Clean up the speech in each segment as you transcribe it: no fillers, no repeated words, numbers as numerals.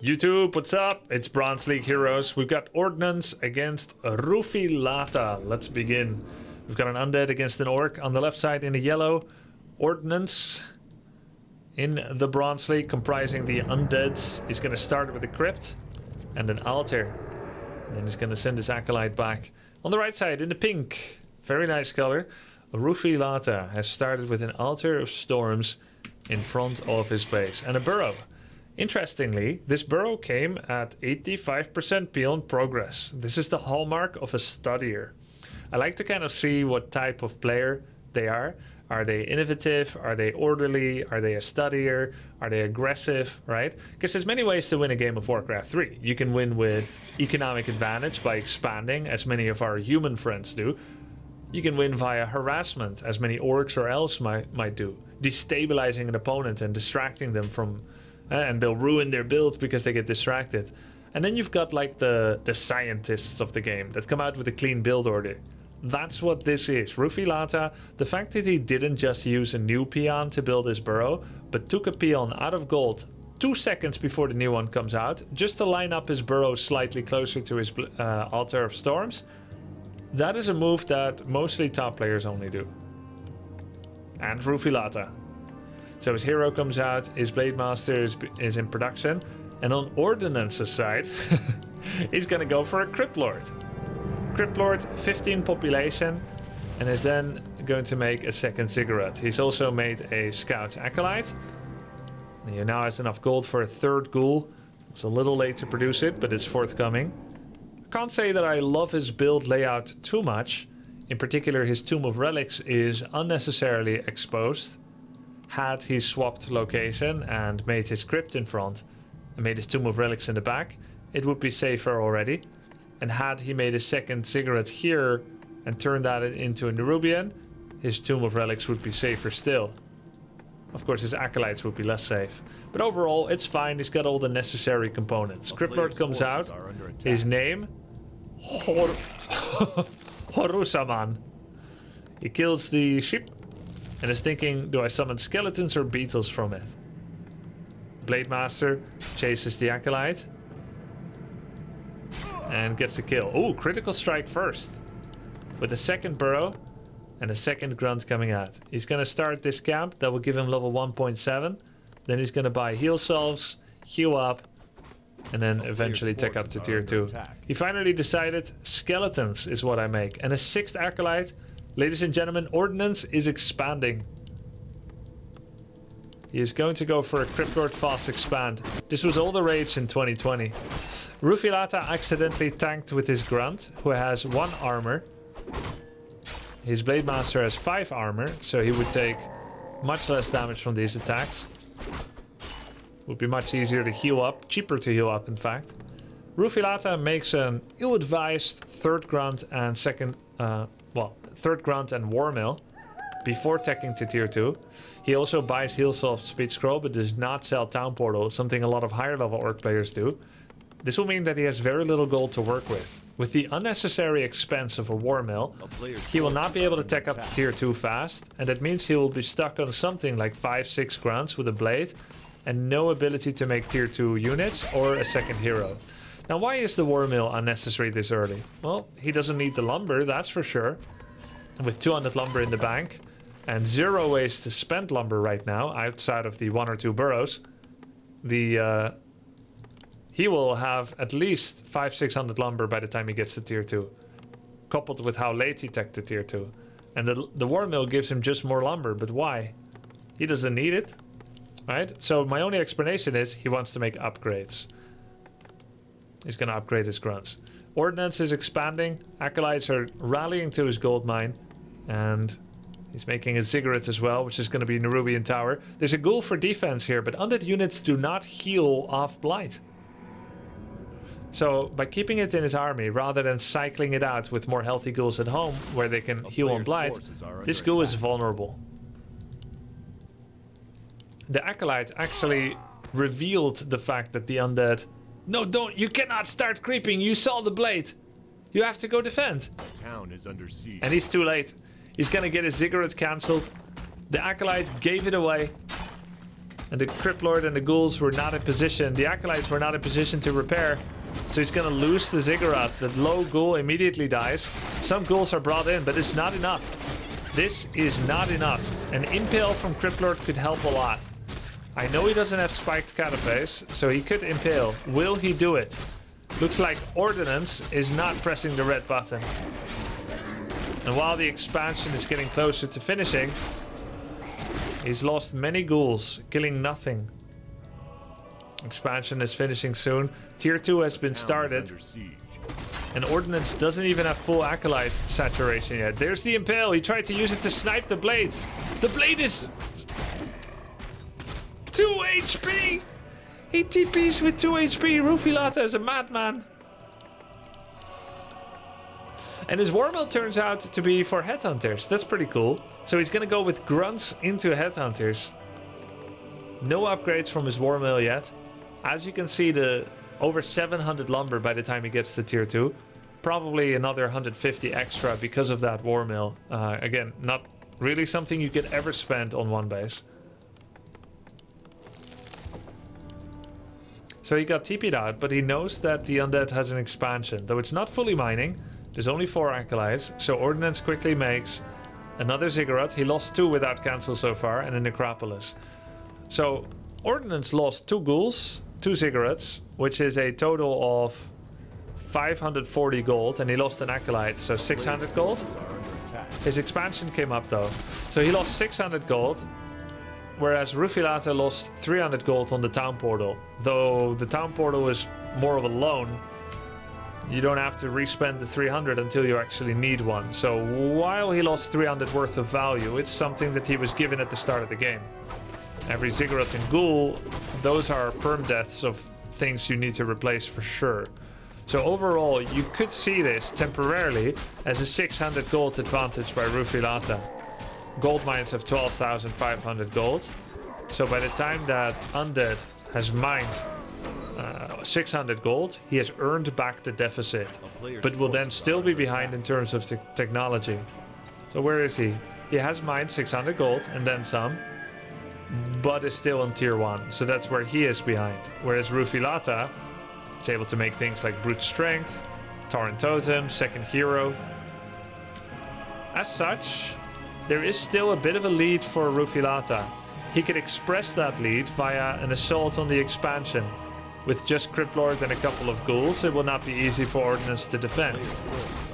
YouTube, what's up? It's Bronze League Heroes. We've got Ordinance against Rufilata. Let's begin. We've got an undead against an orc on the left side in the yellow. Ordinance in the Bronze League comprising the undeads. He's going to start with a crypt and an altar. And then he's going to send his acolyte back. On the right side in the pink, very nice color, Rufilata has started with an altar of storms in front of his base and a burrow. Interestingly, this burrow came at 85% beyond progress. This is the hallmark of a studier. I like to kind of see what type of player they are. Are they innovative? Are they orderly? Are they a studier? Are they aggressive, right? Because there's many ways to win a game of Warcraft 3. You can win with economic advantage by expanding, as many of our human friends do. You can win via harassment, as many orcs or elves might do. Destabilizing an opponent and distracting them from... and they'll ruin their build because they get distracted. And then you've got like the scientists of the game that come out with a clean build order. That's what this is. Rufilata, the fact that he didn't just use a new peon to build his burrow, but took a peon out of gold 2 seconds before the new one comes out, just to line up his burrow slightly closer to his Altar of Storms. That is a move that mostly top players only do. And Rufilata. So his hero comes out, his Blade Master is in production, and on Ordinance's side, he's gonna go for a Crypt Lord. Crypt Lord, 15 population, and is then going to make a second Ziggurat. He's also made a Scout Acolyte. And he now has enough gold for a third Ghoul. It's a little late to produce it, but it's forthcoming. I can't say that I love his build layout too much. In particular, his Tomb of Relics is unnecessarily exposed. Had he swapped location and made his crypt in front and made his Tomb of Relics in the back, it would be safer already. And had he made a second Ziggurat here and turned that into a Nerubian, his Tomb of Relics would be safer still. Of course, his Acolytes would be less safe. But overall, it's fine. He's got all the necessary components. Crypt Lord comes out. His name? Horusaman. He kills the ship and is thinking, do I summon skeletons or beetles from it? Blade Master chases the Acolyte and gets a kill. Ooh, critical strike first. With a second burrow and a second grunt coming out. He's going to start this camp. That will give him level 1.7. Then he's going to buy heal salves, heal up, and then eventually take up to tier 2. He finally decided skeletons is what I make. And a 6th Acolyte. Ladies and gentlemen, Ordinance is expanding. He is going to go for a Crypt Lord Fast Expand. This was all the rage in 2020. Rufilata accidentally tanked with his Grunt, who has 1 armor. His Blade Master has 5 armor, so he would take much less damage from these attacks. Would be much easier to heal up, cheaper to heal up in fact. Rufilata makes an ill-advised 3rd Grunt and third Grunt and War Mill before teching to tier 2. He also buys Heal Salve Speed Scroll, but does not sell Town Portal, something a lot of higher level orc players do. This will mean that he has very little gold to work with. With the unnecessary expense of a War Mill, he will not be able to tech up to tier 2 fast, and that means he will be stuck on something like 5-6 grunts with a blade, and no ability to make tier 2 units or a second hero. Now, why is the War Mill unnecessary this early? Well, he doesn't need the lumber, that's for sure. With 200 lumber in the bank, and 0 ways to spend lumber right now, outside of the 1 or 2 burrows, he will have at least 500-600 lumber by the time he gets to tier 2. Coupled with how late he teched to tier 2. And the War Mill gives him just more lumber, but why? He doesn't need it, right? So my only explanation is he wants to make upgrades. He's going to upgrade his grunts. Ordnance is expanding. Acolytes are rallying to his gold mine. And he's making a Ziggurat as well, which is going to be Nerubian Tower. There's a Ghoul for defense here, but undead units do not heal off Blight. So by keeping it in his army, rather than cycling it out with more healthy ghouls at home, where they can heal on Blight, this ghoul is vulnerable. The Acolyte actually revealed the fact that the undead... No, don't! You cannot start creeping! You saw the blade! You have to go defend! The town is under siege. And he's too late. He's gonna get his Ziggurat cancelled. The Acolyte gave it away. And the Crypt Lord and the ghouls were not in position. The acolytes were not in position to repair. So he's going to lose the ziggurat. The low ghoul immediately dies. Some ghouls are brought in, but it's not enough. This is not enough. An impale from Crypt Lord could help a lot. I know he doesn't have spiked catapace, so he could impale. Will he do it? Looks like Ordinance is not pressing the red button. And while the expansion is getting closer to finishing, he's lost many ghouls, killing nothing. Expansion is finishing soon. Tier 2 has been started. And Ordinance doesn't even have full acolyte saturation yet. There's the impale. He tried to use it to snipe the blade. The blade is 2 HP. He TPs with 2 HP. Rufilata is a madman. And his Warmill turns out to be for headhunters. That's pretty cool. So he's going to go with grunts into headhunters. No upgrades from his Warmill yet. As you can see, the over 700 lumber by the time he gets to tier 2. Probably another 150 extra because of that Warmill. Again, not really something you could ever spend on one base. So he got TP'd out, but he knows that the undead has an expansion. Though it's not fully mining. There's only 4 acolytes, so Ordinance quickly makes another ziggurat. He lost 2 without cancel so far, and a necropolis. So Ordinance lost 2 ghouls, 2 ziggurats, which is a total of 540 gold, and he lost an acolyte, so 600 gold. His expansion came up though, so he lost 600 gold, whereas Rufilata lost 300 gold on the town portal. Though the town portal is more of a loan, you don't have to respend the 300 until you actually need one. So while he lost 300 worth of value, it's something that he was given at the start of the game. Every ziggurat and ghoul, those are perm deaths of things you need to replace for sure. So overall, you could see this temporarily as a 600 gold advantage by Rufilata. Gold mines have 12,500 gold. So by the time that Undead has mined 600 gold, he has earned back the deficit, but will then still be behind in terms of technology. So where is he? He has mined 600 gold and then some, but is still on tier 1. So that's where he is behind. Whereas Rufilata is able to make things like brute strength, Tauren totem, second hero. As such, there is still a bit of a lead for Rufilata. He could express that lead via an assault on the expansion. With just Crypt Lord and a couple of ghouls, it will not be easy for Ordinance to defend.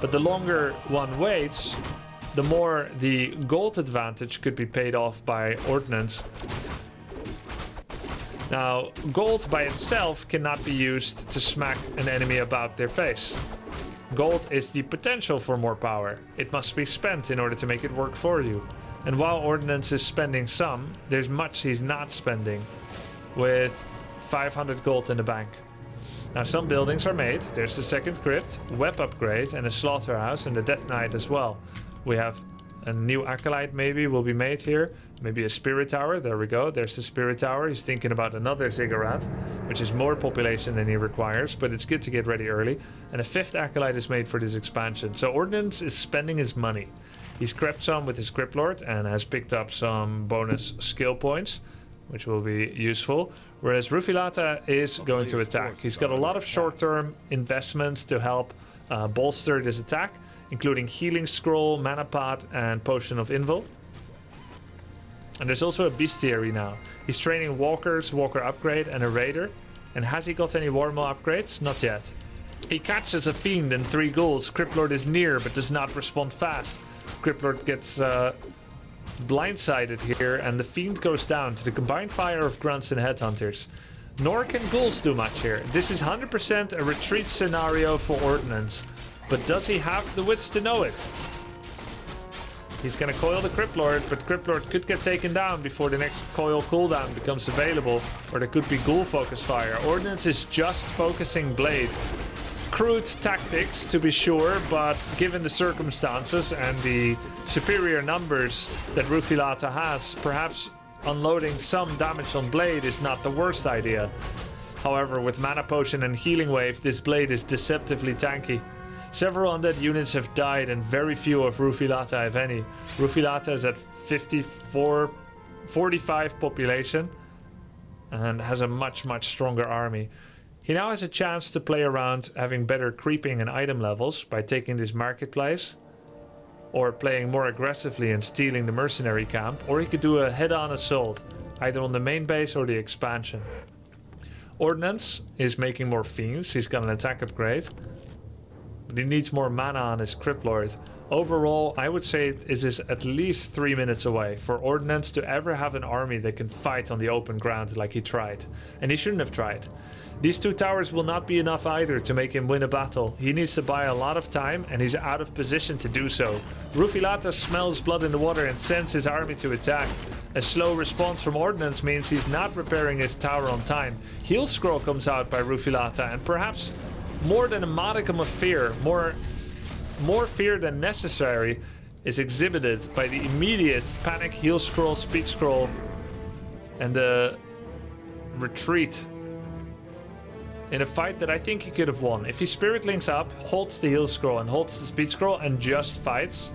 But the longer one waits, the more the gold advantage could be paid off by Ordinance. Now, gold by itself cannot be used to smack an enemy about their face. Gold is the potential for more power. It must be spent in order to make it work for you. And while Ordinance is spending some, there's much he's not spending. With 500 gold in the bank. Now some buildings are made. There's the second crypt, web upgrade, and a slaughterhouse, and the Death Knight as well. We have a new acolyte maybe will be made here. Maybe a spirit tower. There we go. There's the spirit tower. He's thinking about another ziggurat, which is more population than he requires, but it's good to get ready early. And a 5th acolyte is made for this expansion. So Ordinance is spending his money. He's crept some with his Crypt Lord and has picked up some bonus skill points, which will be useful. Whereas Rufilata is going to attack. He's got a lot of short-term investments to help bolster this attack, including Healing Scroll, Mana Pot, and Potion of Invul. And there's also a Bestiary now. He's training Walkers, Walker Upgrade, and a Raider. And has he got any Warmill upgrades? Not yet. He catches a Fiend and 3 ghouls. Crypt Lord is near, but does not respond fast. Crypt Lord gets blindsided here, and the Fiend goes down to the combined fire of grunts and headhunters. Nor can ghouls do much here. This is 100% a retreat scenario for Ordinance, but does he have the wits to know it? He's gonna coil the Crypt Lord, but Crypt Lord could get taken down before the next coil cooldown becomes available, or there could be ghoul focus fire. Ordinance is just focusing Blade. Crude tactics, to be sure, but given the circumstances and the superior numbers that Rufilata has, perhaps unloading some damage on Blade is not the worst idea. However, with Mana Potion and Healing Wave, this Blade is deceptively tanky. Several undead units have died and very few of Rufilata, if any. Rufilata is at 45 population. and has a much, much stronger army. He now has a chance to play around having better creeping and item levels by taking this marketplace, or playing more aggressively and stealing the mercenary camp, or he could do a head-on assault, either on the main base or the expansion. Ordinance is making more fiends. He's got an attack upgrade, but he needs more mana on his Crypt Lord. Overall, I would say it is at least 3 minutes away for Ordinance to ever have an army that can fight on the open ground like he tried. And he shouldn't have tried. These 2 towers will not be enough either to make him win a battle. He needs to buy a lot of time, and he's out of position to do so. Rufilata smells blood in the water and sends his army to attack. A slow response from Ordnance means he's not repairing his tower on time. Heal Scroll comes out by Rufilata, and perhaps more than a modicum of fear, more fear than necessary, is exhibited by the immediate panic heal scroll, speed scroll, and the retreat in a fight that I think he could have won. If he spirit links up, holds the heal scroll and holds the speed scroll and just fights,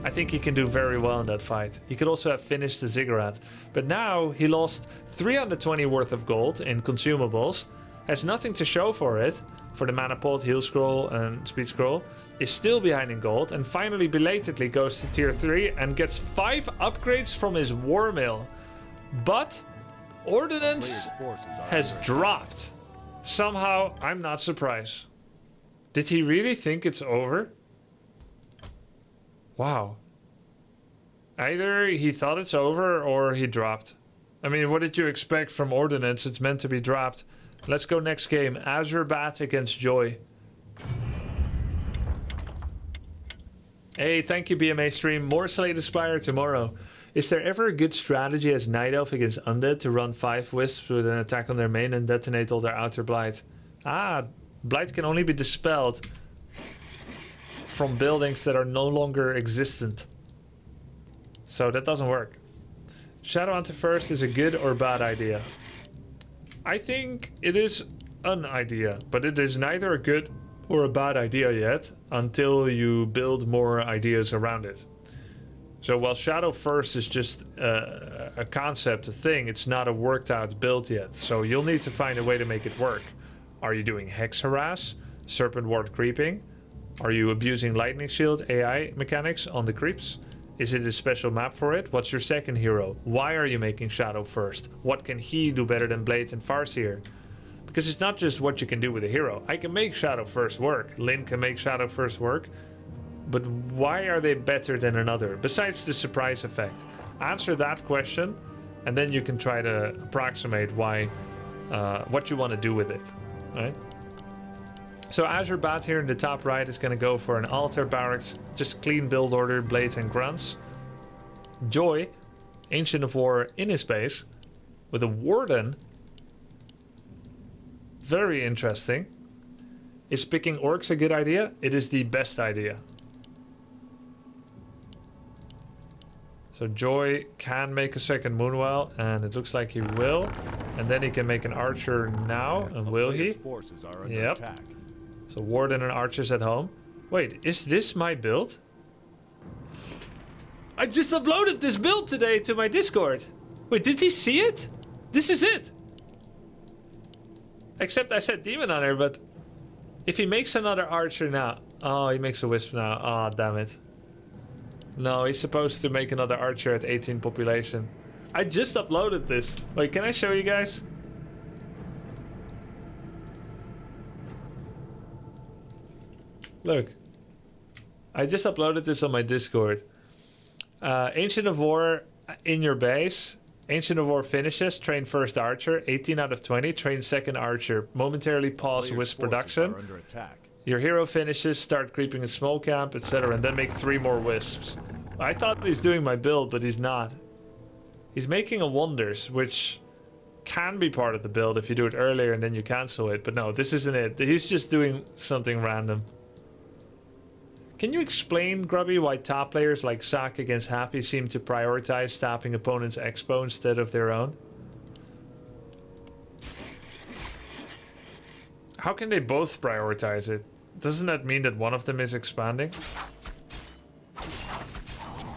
I think he can do very well in that fight. He could also have finished the ziggurat. But now he lost 320 worth of gold in consumables, has nothing to show for it, for the mana pot, heal scroll and speed scroll, is still behind in gold, and finally belatedly goes to tier 3 and gets 5 upgrades from his war mill. But Ordinance has dropped. Somehow, I'm not surprised. Did he really think it's over? Wow. Either he thought it's over or he dropped. I mean, what did you expect from Ordinance? It's meant to be dropped. Let's go next game. Azure Bat against Joy. Hey, thank you, BMA stream. More Slay the Spire tomorrow. Is there ever a good strategy as Night Elf against Undead to run 5 Wisps with an attack on their main and detonate all their outer Blight? Ah, Blight can only be dispelled from buildings that are no longer existent. So that doesn't work. Shadow Hunter first is a good or bad idea? I think it is an idea, but it is neither a good or a bad idea yet until you build more ideas around it. So while Shadow First is just a concept, a thing, it's not a worked out build yet. So you'll need to find a way to make it work. Are you doing Hex Harass, Serpent Ward creeping? Are you abusing Lightning Shield AI mechanics on the creeps? Is it a special map for it? What's your second hero? Why are you making Shadow First? What can he do better than Blades and Farseer? Because it's not just what you can do with a hero. I can make Shadow First work. Lyn can make Shadow First work. But why are they better than another? Besides the surprise effect. Answer that question, and then you can try to approximate why, what you want to do with it. Right? So Azure Bat here in the top right is going to go for an altar barracks, just clean build order, blades and grunts. Joy, Ancient of War in his base, with a Warden. Very interesting. Is picking orcs a good idea? It is the best idea. So Joy can make a second Moonwell, and it looks like he will. And then he can make an archer now, and will he? Yep. So Warden and archers at home. Wait, is this my build? I just uploaded this build today to my Discord. Wait, did he see it? This is it. Except I said demon on there, but if he makes another archer now. Oh, he makes a wisp now. Oh, damn it. No, he's supposed to make another archer at 18 population. I just uploaded this. Wait, can I show you guys? Look. I just uploaded this on my Discord. Ancient of War in your base. Ancient of War finishes. Train first archer. 18 out of 20. Train second archer. Momentarily pause wisp production. Your hero finishes, start creeping a small camp, etc. And then make 3 more wisps. I thought he's doing my build, but he's not. He's making a wonders, which can be part of the build if you do it earlier and then you cancel it. But no, this isn't it. He's just doing something random. Can you explain, Grubby, why top players like Sak against Happy seem to prioritize stopping opponents' expo instead of their own? How can they both prioritize it? Doesn't that mean that one of them is expanding?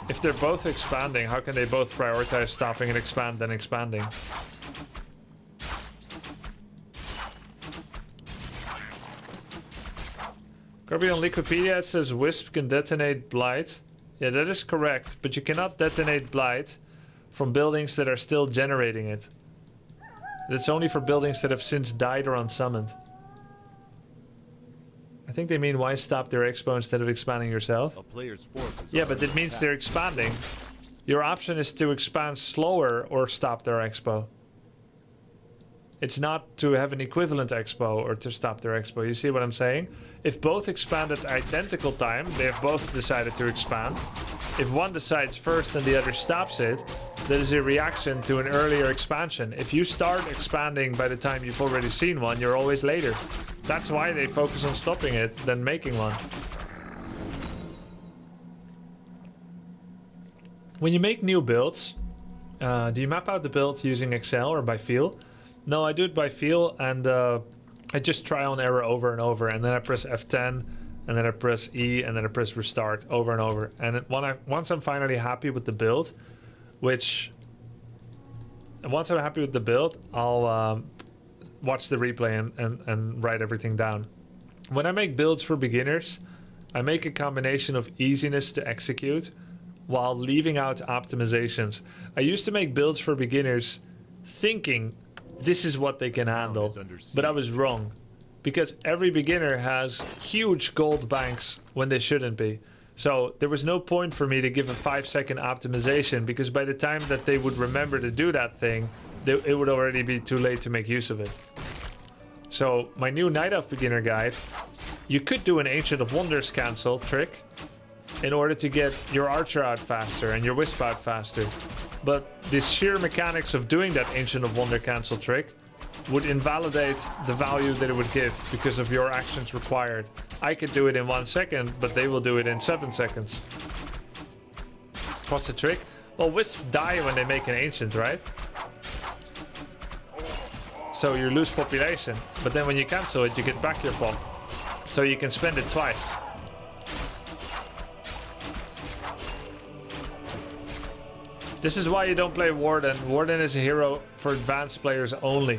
If they're both expanding, how can they both prioritize stopping and expand then expanding? Grubby on Wikipedia, it says Wisp can detonate Blight. Yeah, that is correct, but you cannot detonate Blight from buildings that are still generating it. It's only for buildings that have since died or unsummoned. I think they mean why stop their expo instead of expanding yourself? A player's forces Yeah, but it means they're expanding. Your option is to expand slower or stop their expo. It's not to have an equivalent expo or to stop their expo. You see what I'm saying? If both expand at identical time, they have both decided to expand. If one decides first and the other stops it, that is a reaction to an earlier expansion. If you start expanding by the time you've already seen one, you're always later. That's why they focus on stopping it than making one. When you make new builds, do you map out the build using Excel or by feel? No, I do it by feel, and I just try on error over and over, and then I press F10, and then I press E, and then I press restart over and over. And once I'm finally happy with the build, once I'm happy with the build, I'll watch the replay and write everything down. When I make builds for beginners, I make a combination of easiness to execute while leaving out optimizations. I used to make builds for beginners thinking this is what they can handle, but I was wrong, because every beginner has huge gold banks when they shouldn't be. So there was no point for me to give a 5-second optimization, because by the time that they would remember to do that thing, it would already be too late to make use of it. So my new Night Elf beginner guide, you could do an Ancient of Wonders cancel trick in order to get your Archer out faster and your Wisp out faster. But the sheer mechanics of doing that Ancient of Wonder cancel trick would invalidate the value that it would give because of your actions required. I could do it in 1 second, but they will do it in 7 seconds. What's the trick? Well, Wisps die when they make an Ancient, right? So you lose population, but then when you cancel it, you get back your pop. So you can spend it twice. This is why you don't play Warden. Warden is a hero for advanced players only.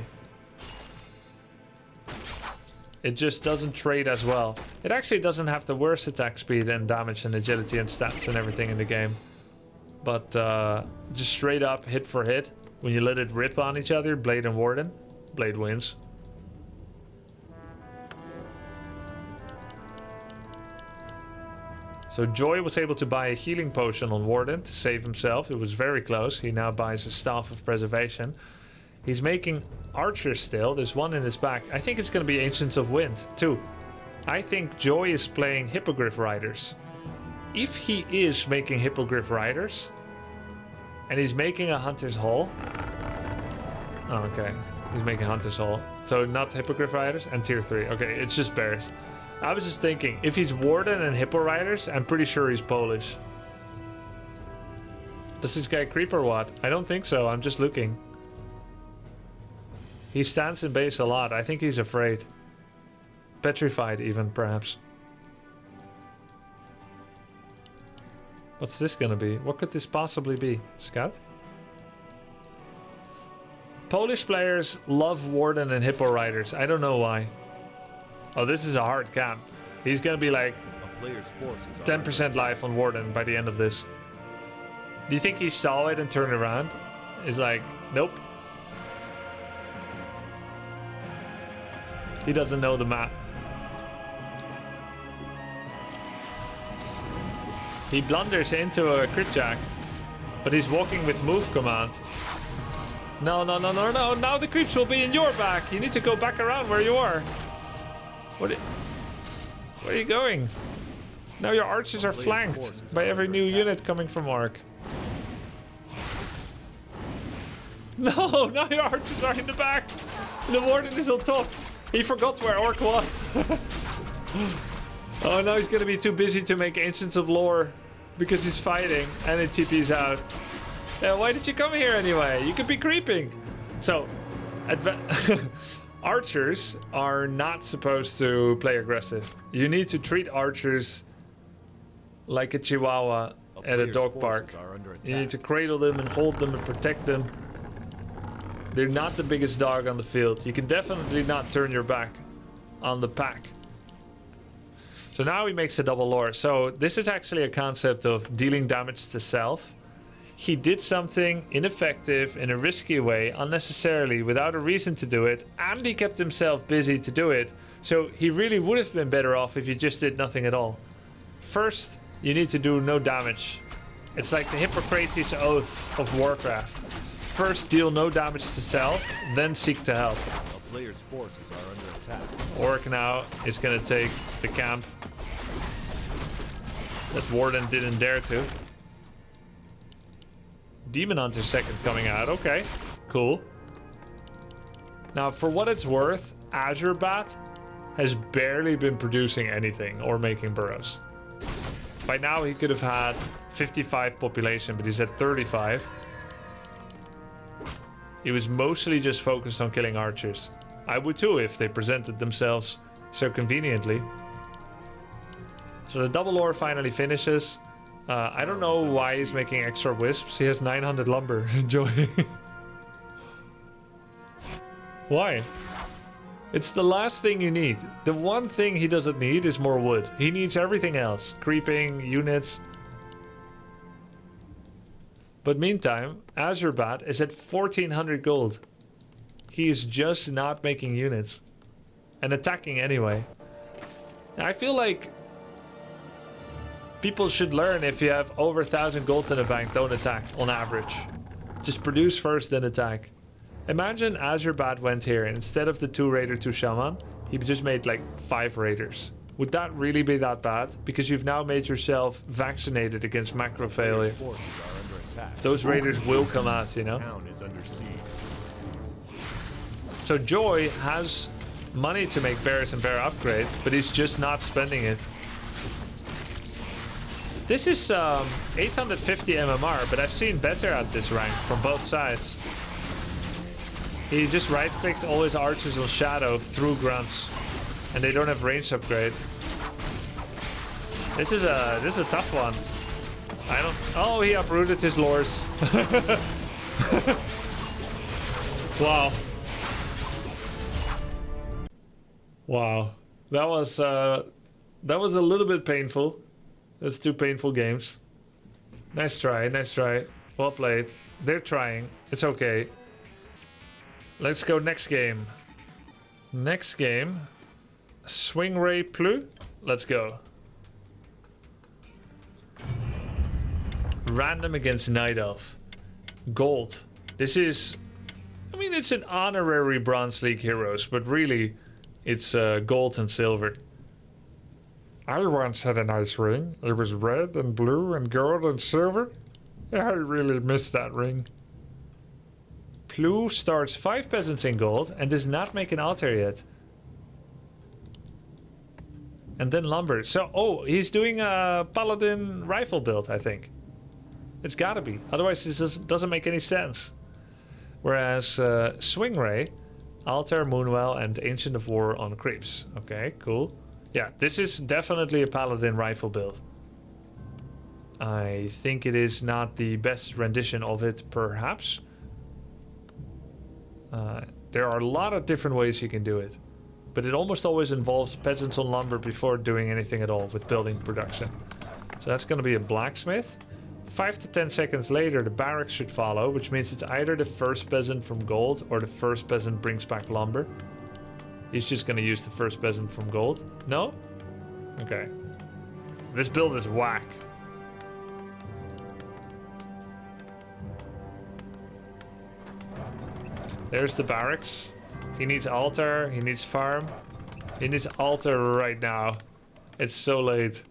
It just doesn't trade as well. It actually doesn't have the worst attack speed and damage and agility and stats and everything in the game. But just straight up hit for hit, when you let it rip on each other, Blade and Warden, Blade wins. So Joy was able to buy a healing potion on Warden to save himself. It was very close. He now buys a Staff of Preservation. He's making archers still. There's one in his back. I think it's going to be Ancients of Wind too. I think Joy is playing Hippogriff Riders. If he is making Hippogriff Riders and he's making a Hunter's Hall. Oh, okay. He's making Hunter's Hall. So not Hippogriff Riders and tier 3. Okay, it's just bears. I was just thinking, if he's Warden and Hippo Riders, I'm pretty sure he's Polish. Does this guy creep or what? I don't think so, I'm just looking. He stands in base a lot. I think he's afraid. Petrified even, perhaps. What's this gonna be? What could this possibly be? Scout? Polish players love Warden and Hippo Riders. I don't know why. Oh, this is a hard camp. He's gonna be like 10% life on Warden by the end of this. Do you think he saw it and turned around? He's like, nope. He doesn't know the map. He blunders into a crit jack, but he's walking with move command. No, no, no, no, no. Now the creeps will be in your back. You need to go back around where you are. Where are you going? Now your archers are flanked by every new unit coming from Orc. No, now your archers are in the back. The Warden is on top. He forgot where Orc was. Oh, now he's gonna be too busy to make Ancients of Lore because he's fighting and it TP's out. Why did you come here anyway? You could be creeping. So, archers are not supposed to play aggressive. You need to treat archers like a chihuahua at a dog park. You need to cradle them and hold them and protect them. They're not the biggest dog on the field. You can definitely not turn your back on the pack. So now he makes a double lore. So this is actually a concept of dealing damage to self. He did something ineffective in a risky way, unnecessarily, without a reason to do it, and he kept himself busy to do it. So he really would have been better off if he just did nothing at all. First, you need to do no damage. It's like the Hippocrates Oath of Warcraft. First, deal no damage to self, then seek to help. A player's forces are under attack. Orc now is gonna take the camp that Warden didn't dare to. Demon Hunter second coming out. Okay, cool. Now, for what it's worth, Azure Bat has barely been producing anything or making burrows. By now, he could have had 55 population, but he's at 35. He was mostly just focused on killing archers. I would too if they presented themselves so conveniently. So the double lore finally finishes. I don't know why he's making extra wisps. He has 900 lumber. Enjoy. Why? It's the last thing you need. The one thing he doesn't need is more wood. He needs everything else. Creeping, units. But meantime, Azure Bat is at 1400 gold. He is just not making units. And attacking anyway. I feel like people should learn, if you have over 1000 gold in the bank, don't attack on average. Just produce first, then attack. Imagine Azure Bat went here, and instead of the 2 raider, 2 shaman, he just made like 5 raiders. Would that really be that bad? Because you've now made yourself vaccinated against macro failure. Those raiders will come out, you know? So Joy has money to make bears and bear upgrades, but he's just not spending it. This is 850 MMR, but I've seen better at this rank from both sides. He just right-clicked all his archers on Shadow through grunts, and they don't have range upgrade. This is a tough one. I don't. Oh, he uprooted his lores. Wow. Wow. That was a little bit painful. That's 2 painful games. Nice try, nice try. Well played. They're trying. It's okay. Let's go next game. Next game. SwingRay Plus. Let's go. Random against Night Elf. Gold. This is... I mean, it's an honorary Bronze League Heroes, but really, it's gold and silver. I once had a nice ring. It was red and blue and gold and silver. I really missed that ring. Plu starts 5 peasants in gold and does not make an altar yet. And then lumber. So, oh, he's doing a paladin rifle build, I think. It's gotta be. Otherwise, this doesn't make any sense. Whereas SwingRay, altar, moonwell, and ancient of war on creeps. Okay, cool. Yeah, this is definitely a paladin rifle build. I think it is not the best rendition of it, perhaps. There are a lot of different ways you can do it. But it almost always involves peasants on lumber before doing anything at all with building production. So that's going to be a blacksmith. 5 to 10 seconds later, the barracks should follow, which means it's either the first peasant from gold or the first peasant brings back lumber. He's just gonna use the first peasant from gold. No? Okay. This build is whack. There's the barracks. He needs altar, he needs farm. He needs altar right now. It's so late.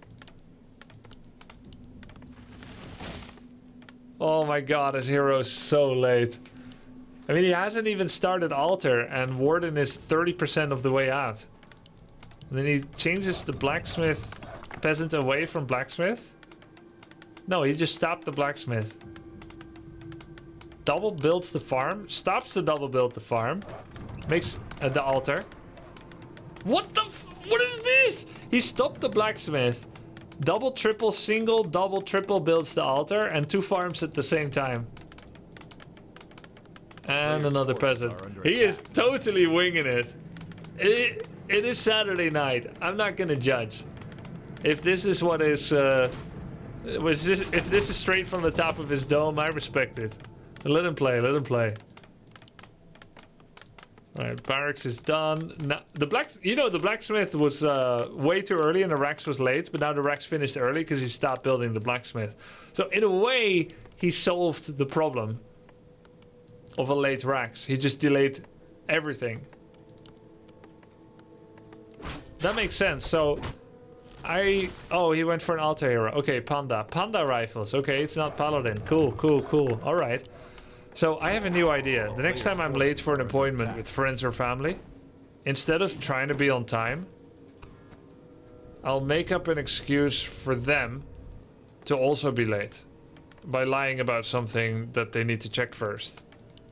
Oh my god, his hero is so late. I mean, he hasn't even started altar, and Warden is 30% of the way out. And then he changes the blacksmith peasant away from blacksmith. No, he just stopped the blacksmith. Double builds the farm, stops the double build the farm, makes the altar. What the what is this? He stopped the blacksmith. Double, triple, single, double, triple builds the altar, and 2 farms at the same time. And another peasant. He is totally winging it. It is Saturday night. I'm not gonna judge. If this is what is... if this is straight from the top of his dome, I respect it. Let him play, let him play. Alright, barracks is done. Now, the blacksmith was way too early and the racks was late, but now the racks finished early because he stopped building the blacksmith. So in a way, he solved the problem of a late racks. He just delayed everything. That makes sense. So oh, he went for an altar hero. Okay, panda rifles. Okay, it's not paladin. Cool. All right. So I have a new idea. The next time I'm late for an appointment with friends or family, instead of trying to be on time, I'll make up an excuse for them to also be late by lying about something that they need to check first.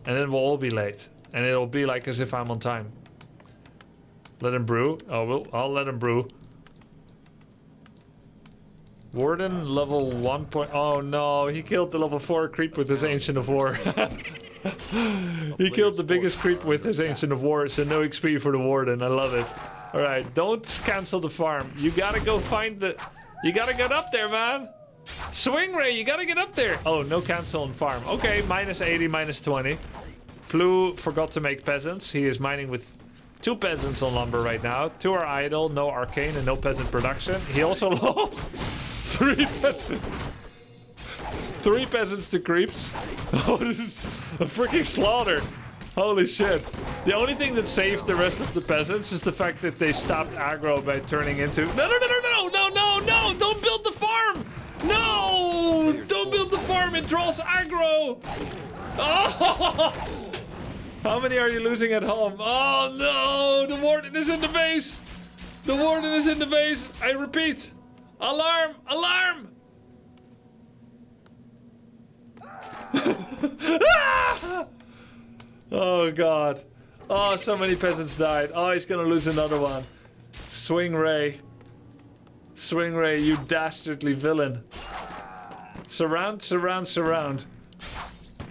And then we'll all be late. And it'll be like as if I'm on time. Let him brew. Oh, well, I'll let him brew. Warden level 1. Oh no, he killed the level 4 creep with his Ancient of War. He killed the biggest creep with his Ancient of War, so no XP for the Warden. I love it. Alright, don't cancel the farm. You gotta go find the... You gotta get up there, man. SwingRay, you gotta get up there. Oh, no cancel on farm. Okay, minus 80, minus 20. Plu forgot to make peasants. He is mining with 2 peasants on lumber right now. 2 are idle, no arcane, and no peasant production. He also lost 3 peasants. 3 peasants to creeps. Oh, this is a freaking slaughter. Holy shit. The only thing that saved the rest of the peasants is the fact that they stopped aggro by turning into... No, don't build the farm. No, don't build the farm. It draws aggro. Oh! How many are you losing at home? Oh no, the warden is in the base. The warden is in the base. I repeat. Alarm, alarm. Oh god. Oh, so many peasants died. Oh, he's gonna lose another one. SwingRay. SwingRay, you dastardly villain. Surround, surround, surround.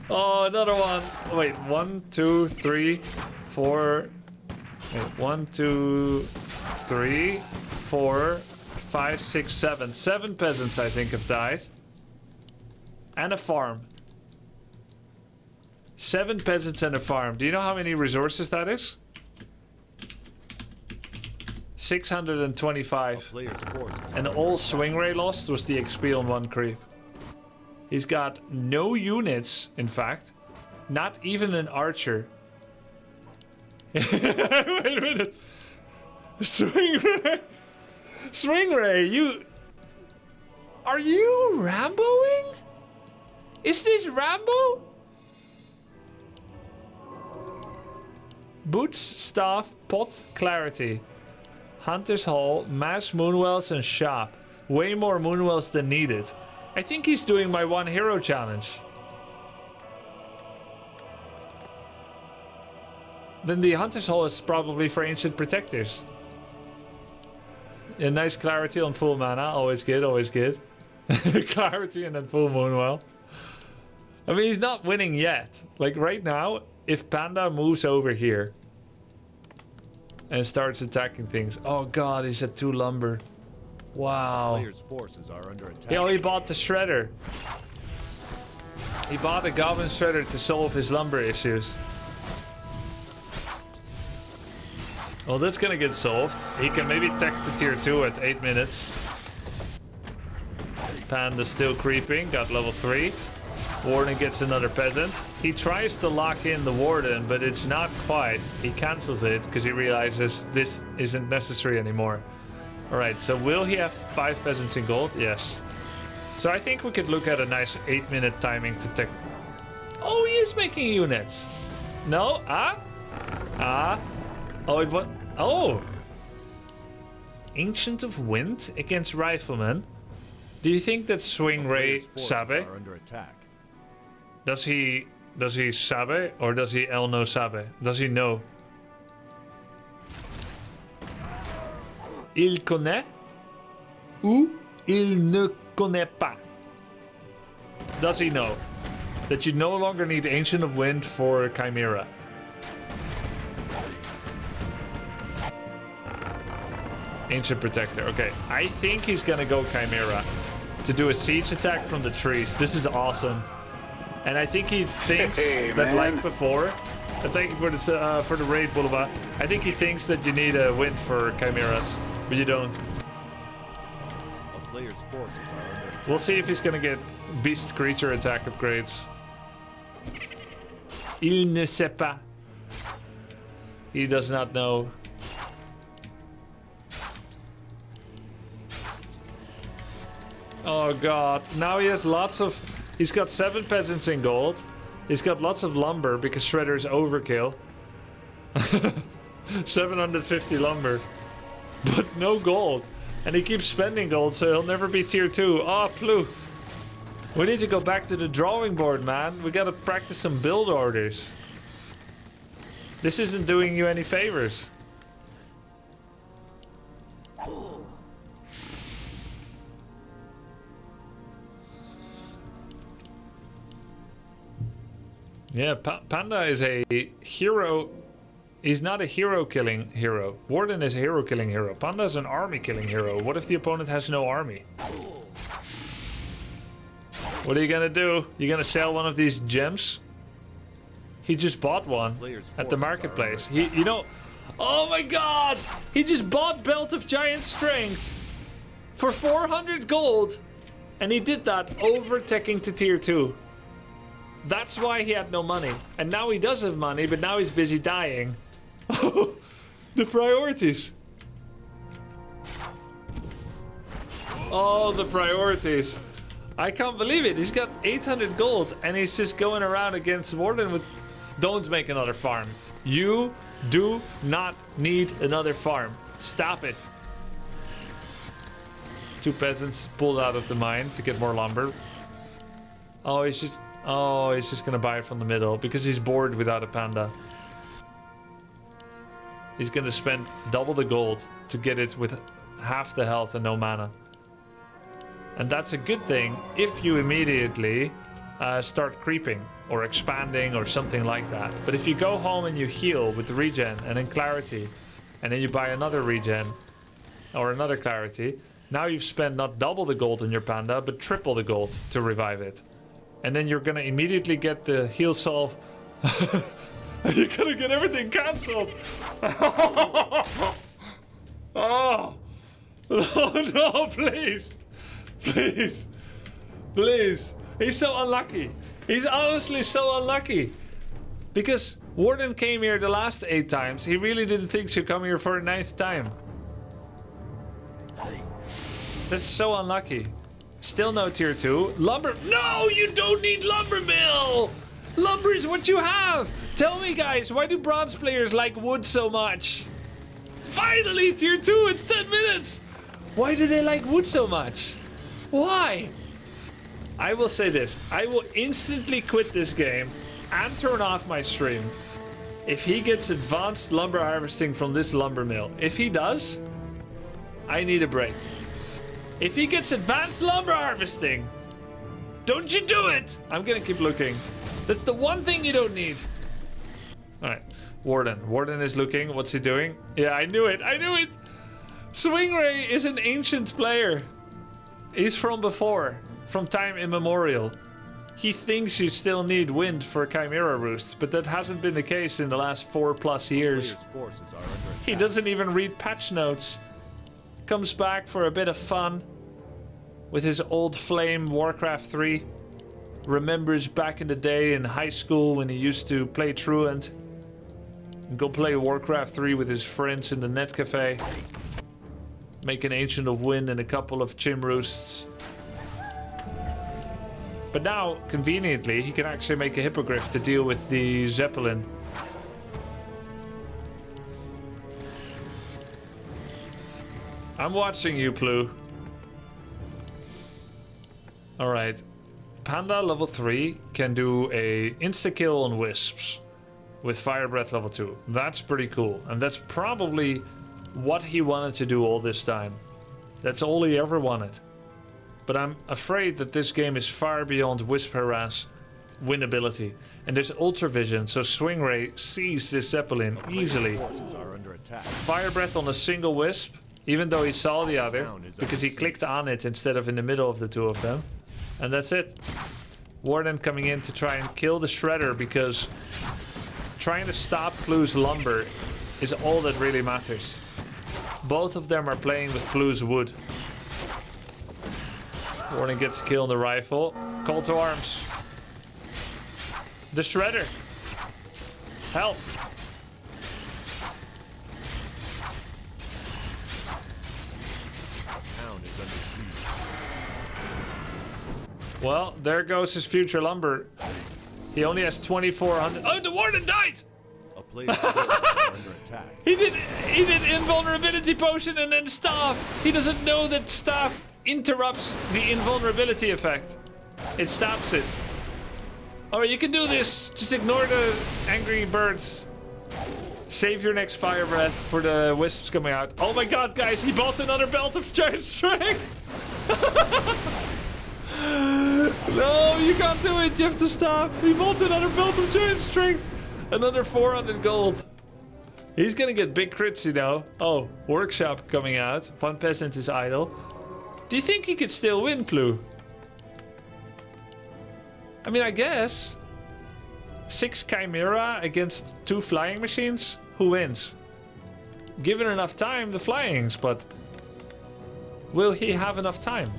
Oh, another one. Wait, 1, 2, 3, 4. Wait, 1, 2, 3, 4, 5, 6, 7. 7 peasants, I think, have died. And a farm. 7 peasants and a farm. Do you know how many resources that is? 625. And all SwingRay lost was the XP on 1 creep. He's got no units, in fact. Not even an archer. Wait a minute. SwingRay. SwingRay, you... Are you Ramboing? Is this Rambo? Boots, staff, pot, clarity. Hunter's Hall, mass moonwells and shop. Way more moonwells than needed. I think he's doing my 1 hero challenge. Then the Hunter's Hall is probably for ancient protectors. A nice clarity on full mana, always good, always good. Clarity and then full moonwell. I mean, he's not winning yet. Like right now, if Panda moves over here and starts attacking things. Oh god, he's at 2 lumber. Wow. Players' forces are under attack. Oh, he bought the shredder. He bought a goblin shredder to solve his lumber issues. Well, that's gonna get solved. He can maybe tech the tier 2 at 8 minutes. Panda's still creeping, got level 3. Warden gets another peasant. He tries to lock in the warden, but it's not quite. He cancels it because he realizes this isn't necessary anymore. Alright, so will he have 5 peasants in gold? Yes. So I think we could look at a nice 8-minute timing to tech. Oh, he is making units. No? Oh, it was... Oh! Ancient of Wind against Rifleman. Do you think that SwingRay sabe? Does he sabe or does he El no sabe? Does he know? Il connaît ou il ne connaît pas? Does he know that you no longer need Ancient of Wind for Chimera? Ancient Protector. Okay, I think he's gonna go Chimera to do a siege attack from the trees. This is awesome. And I think he thinks that, like before, and thank you for the raid, Boulevard. I think he thinks that you need a wind for Chimeras, but you don't. A player's forces are under attack. We'll see if he's gonna get beast creature attack upgrades. Il ne sait pas. He does not know. Oh god, now he has lots of... He's got 7 peasants in gold. He's got lots of lumber because Shredder's overkill. 750 lumber. But no gold. And he keeps spending gold, so he'll never be tier 2. Oh, Plu. We need to go back to the drawing board, man. We gotta practice some build orders. This isn't doing you any favors. Yeah, Panda is a hero. He's not a hero-killing hero. Warden is a hero-killing hero. Panda is an army-killing hero. What if the opponent has no army? What are you gonna do? You gonna sell one of these gems? He just bought one at the marketplace. You know... Oh my god! He just bought Belt of Giant Strength for 400 gold. And he did that overtaking to tier 2. That's why he had no money. And now he does have money, but now he's busy dying. The priorities. Oh, the priorities. I can't believe it. He's got 800 gold and he's just going around against Warden with... Don't make another farm. You do not need another farm. Stop it. 2 peasants pulled out of the mine to get more lumber. Oh, he's just gonna buy it from the middle because he's bored without a panda. He's gonna spend double the gold to get it with half the health and no mana. And that's a good thing if you immediately start creeping or expanding or something like that. But if you go home and you heal with the regen and then clarity, and then you buy another regen or another clarity, now you've spent not double the gold on your panda, but triple the gold to revive it. And then you're gonna immediately get the heal solve. You're gonna get everything cancelled. Oh. Oh no, please. Please. Please. He's so unlucky. He's honestly so unlucky. Because Warden came here the last 8 times. He really didn't think she'd come here for a 9th time. That's so unlucky. Still no tier 2. Lumber. No, you don't need lumber mill. Lumber is what you have. Tell me, guys, why do bronze players like wood so much? Finally, tier 2. It's 10 minutes. Why do they like wood so much? Why? I will say this. I will instantly quit this game and turn off my stream if he gets advanced lumber harvesting from this lumber mill. If he does, I need a break. If he gets advanced lumber harvesting, don't you do it! I'm gonna keep looking. That's the one thing you don't need. Alright, Warden. Warden is looking. What's he doing? Yeah, I knew it. I knew it! SwingRay is an ancient player. He's from before. From time immemorial. He thinks you still need wind for Chimera Roost, but that hasn't been the case in the last 4+ years. He doesn't even read patch notes. Comes back for a bit of fun with his old flame Warcraft 3. Remembers back in the day in high school when he used to play truant and go play Warcraft 3 with his friends in the net cafe. Make an Ancient of Wind and a couple of chim roosts. But now, conveniently, he can actually make a hippogriff to deal with the Zeppelin. I'm watching you, Plu. Alright. Panda level 3 can do a insta-kill on wisps with Fire Breath level 2. That's pretty cool. And that's probably what he wanted to do all this time. That's all he ever wanted. But I'm afraid that this game is far beyond Wisp Harass winnability. And there's Ultra Vision, so SwingRay sees this Zeppelin easily. Fire Breath on a single Wisp. Even though he saw the other, Town is because he under clicked on it instead of in the middle of the two of them. And that's it. Warden coming in to try and kill the shredder, because trying to stop Blue's lumber is all that really matters. Both of them are playing with Blue's wood. Warden gets a kill on the rifle. Call to arms. The shredder. Help. Town is under siege. Well, there goes his future lumber. He only has 2,400. Oh, the warden died! A player's forces are under attack. He did invulnerability potion and then staff. He doesn't know that staff interrupts the invulnerability effect. It stops it. Alright, you can do this. Just ignore the angry birds. Save your next fire breath for the wisps coming out. Oh my god, guys, he bought another belt of giant strength. No, you can't do it. You have to stop. He bought another belt of giant strength. Another 400 gold. He's gonna get big crits, you know. Oh, workshop coming out. One peasant is idle. Do you think he could still win, Plu? I mean, I guess. 6 Chimera against 2 flying machines? Who wins? Given enough time, the flyings, but... will he have enough time?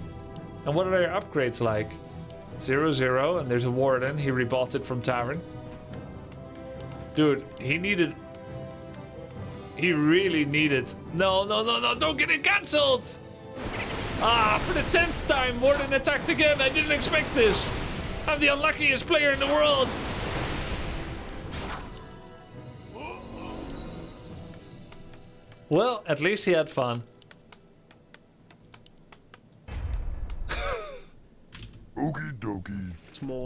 And what are their upgrades like? 0-0, and there's a warden. He rebought it from Tavern. Dude, he needed... he really needed... No, don't get it cancelled! Ah, for the 10th time, warden attacked again. I didn't expect this. I'm the unluckiest player in the world. Well, at least he had fun. Okie dokie. Small